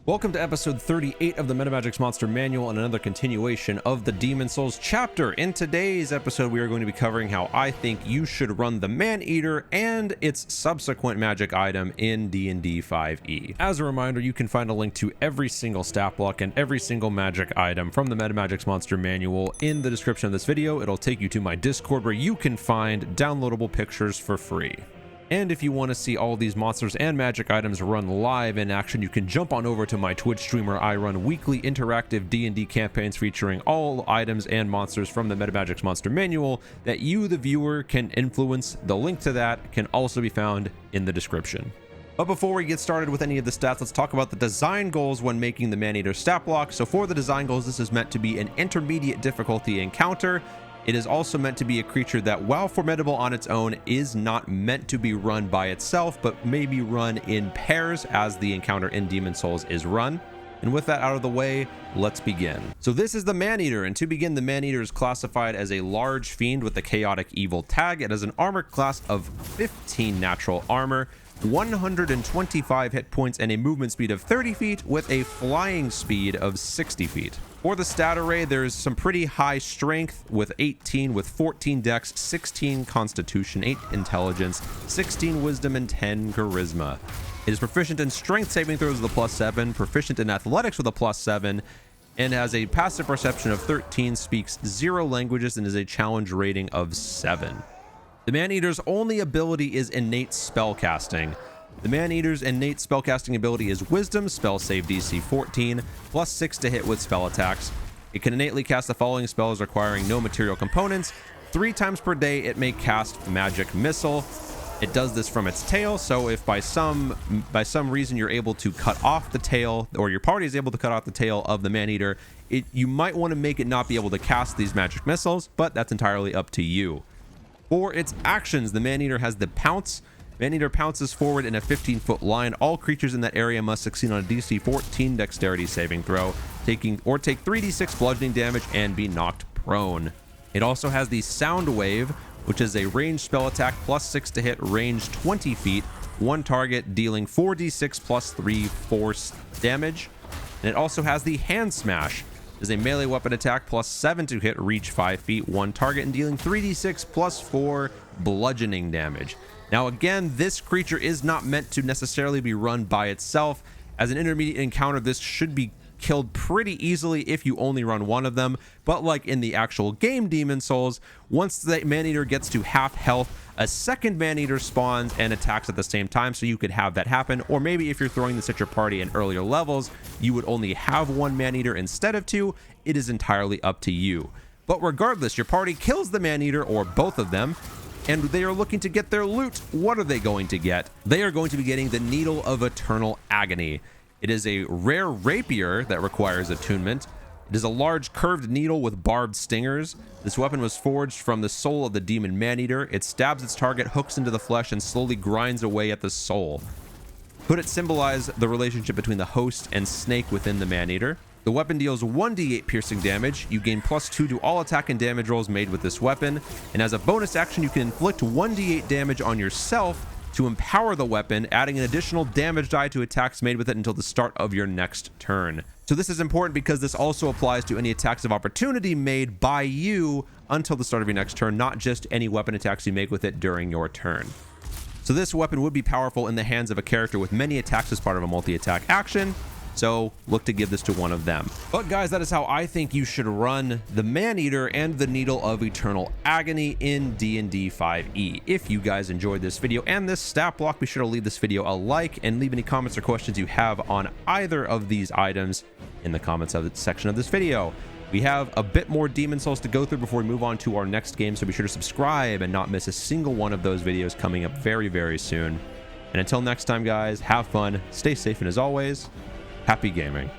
Welcome to episode 38 of the MetaMagix Monster Manual and another continuation of the Demon Souls chapter. In today's episode, we are going to be covering how I think you should run the Maneater and its subsequent magic item in DnD 5e. As a reminder, you can find a link to every single stat block and every single magic item from the MetaMagix Monster Manual in the description of this video. It'll take you to my Discord where you can find downloadable pictures for free. And if you want to see all these monsters and magic items run live in action, you can jump on over to my Twitch stream where I run weekly interactive D&D campaigns featuring all items and monsters from the MetaMagix Monster Manual that you, the viewer, can influence. The link to that can also be found in the description. But before we get started with any of the stats, let's talk about the design goals when making the Maneater stat block. So for the design goals, this is meant to be an intermediate difficulty encounter. It is also meant to be a creature that, while formidable on its own, is not meant to be run by itself, but may be run in pairs as the encounter in Demon Souls is run. And with that out of the way, let's begin. So this is the Maneater, and to begin, the Maneater is classified as a large fiend with a chaotic evil tag. It has an armor class of 15 natural armor, 125 hit points, and a movement speed of 30 feet with a flying speed of 60 feet. For the stat array, there's some pretty high strength with 18, with 14 dex, 16 constitution, 8 intelligence, 16 wisdom, and 10 charisma. It is proficient in strength saving throws with a +7, proficient in athletics with a +7, and has a passive perception of 13, speaks 0 languages, and is a challenge rating of 7. The Maneater's only ability is innate spellcasting. The Maneater's innate spellcasting ability is Wisdom, spell save DC 14, +6 to hit with spell attacks. It can innately cast the following spells requiring no material components. 3 times per day it may cast Magic Missile. It does this from its tail, so if by some reason you're able to cut off the tail, or your party is able to cut off the tail of the Maneater, you might want to make it not be able to cast these magic missiles, but that's entirely up to you. For its actions, the Maneater has the Pounce. Maneater pounces forward in a 15-foot line. All creatures in that area must succeed on a DC 14 dexterity saving throw, take 3d6 bludgeoning damage and be knocked prone. It also has the Sound Wave, which is a ranged spell attack, +6 to hit, range 20 feet, one target, dealing 4d6 +3 force damage. And it also has the Hand Smash. It is a melee weapon attack, +7 to hit, reach 5 feet, one target, and dealing 3d6 +4 bludgeoning damage. Now again, this creature is not meant to necessarily be run by itself. As an intermediate encounter, this should be killed pretty easily if you only run one of them, but like in the actual game Demon Souls, once the Maneater gets to half health, a second Maneater spawns and attacks at the same time, so you could have that happen. Or maybe if you're throwing this at your party in earlier levels, you would only have one Maneater instead of 2. It is entirely up to you. But regardless, your party kills the Maneater or both of them, and they are looking to get their loot. What are they going to get? They are going to be getting the Needle of Eternal Agony. It is a rare rapier that requires attunement. It is a large curved needle with barbed stingers. This weapon was forged from the soul of the demon Maneater. It stabs its target, hooks into the flesh, and slowly grinds away at the soul. Could it symbolize the relationship between the host and snake within the Maneater? The weapon deals 1d8 piercing damage. You gain +2 to all attack and damage rolls made with this weapon. And as a bonus action, you can inflict 1d8 damage on yourself to empower the weapon, adding an additional damage die to attacks made with it until the start of your next turn. So this is important because this also applies to any attacks of opportunity made by you until the start of your next turn, not just any weapon attacks you make with it during your turn. So this weapon would be powerful in the hands of a character with many attacks as part of a multi-attack action. So look to give this to one of them. But guys, that is how I think you should run the Maneater and the Needle of Eternal Agony in DnD 5e. If you guys enjoyed this video and this stat block, be sure to leave this video a like and leave any comments or questions you have on either of these items in the comments section of this video. We have a bit more Demon Souls to go through before we move on to our next game, so be sure to subscribe and not miss a single one of those videos coming up very, very soon. And until next time, guys, have fun, stay safe, and as always, happy gaming.